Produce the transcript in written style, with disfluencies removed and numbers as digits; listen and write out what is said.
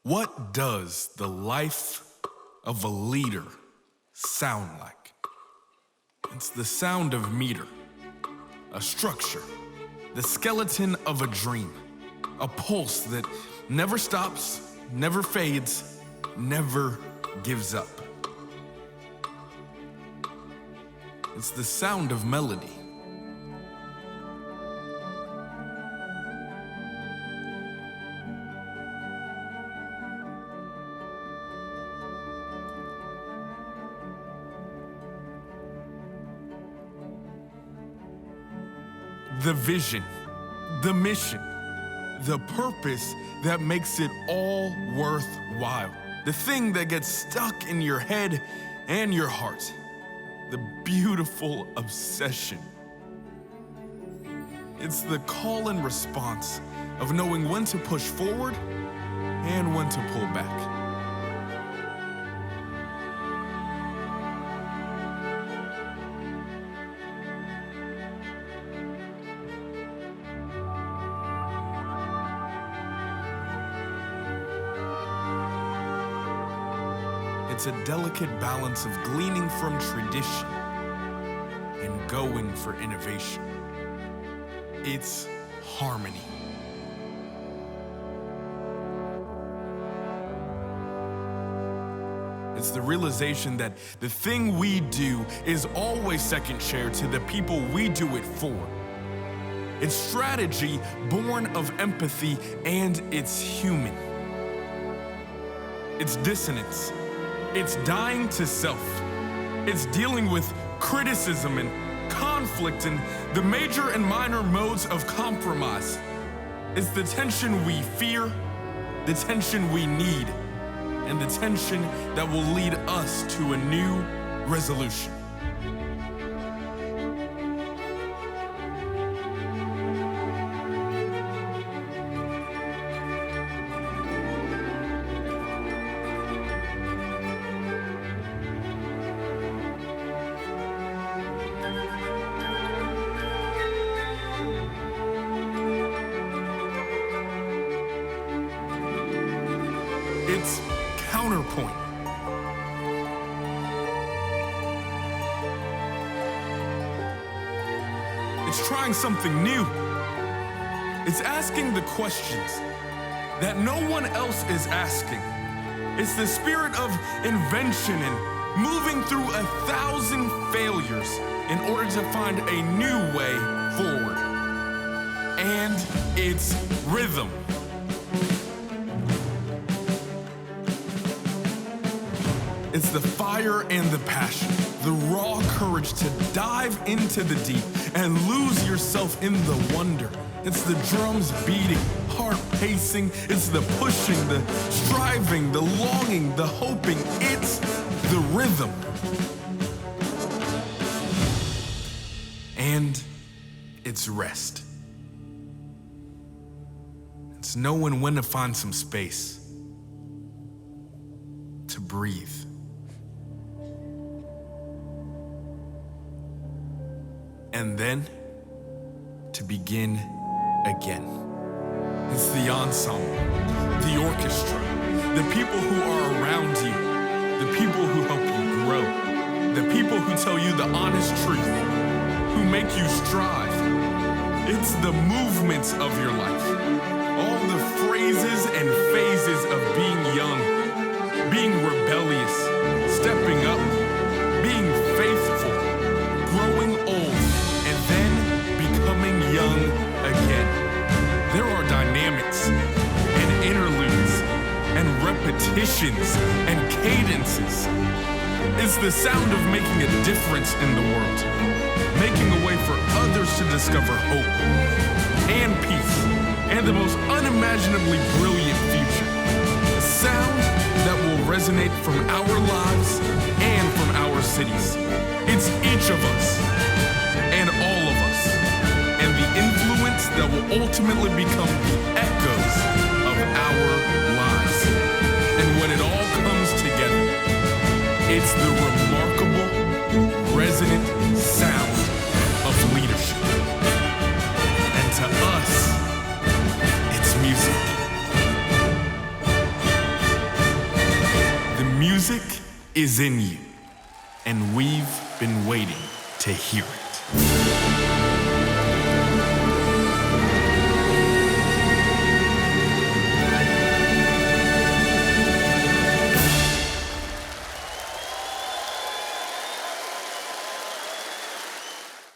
What does the life of a leader sound like? It's the sound of meter, a structure, the skeleton of a dream, a pulse that never stops, never fades, never gives up. It's the sound of melody. The vision, the mission, the purpose that makes it all worthwhile. The thing that gets stuck in your head and your heart. The beautiful obsession. It's the call and response of knowing when to push forward and when to pull back. It's a delicate balance of gleaning from tradition and going for innovation. It's harmony. It's the realization that the thing we do is always second chair to the people we do it for. It's strategy born of empathy, and it's human. It's dissonance. It's dying to self. It's dealing with criticism and conflict and the major and minor modes of compromise. It's the tension we fear, the tension we need, and the tension that will lead us to a new resolution. It's counterpoint. It's trying something new. It's asking the questions that no one else is asking. It's the spirit of invention and moving through 1,000 failures in order to find a new way forward. And it's rhythm. It's the fire and the passion, the raw courage to dive into the deep and lose yourself in the wonder. It's the drums beating, heart pacing. It's the pushing, the striving, the longing, the hoping. It's the rhythm. And it's rest. It's knowing when to find some space to breathe. And then to begin again. It's the ensemble, the orchestra, the people who are around you, the people who help you grow, the people who tell you the honest truth, who make you strive. It's the movements of your life, all the phrases and phases of being young, being rebellious, stepping up, being faithful, growing old, becoming young again. There are dynamics and interludes and repetitions and cadences. It's the sound of making a difference in the world, making a way for others to discover hope and peace and the most unimaginably brilliant future. A sound that will resonate from our lives and from our cities. It's each of us and all of us, and the influence that will ultimately become the echoes of our lives. And when it all comes together, it's the remarkable, resonant sound of leadership. And to us, it's music. is in you, and we've been waiting to hear it.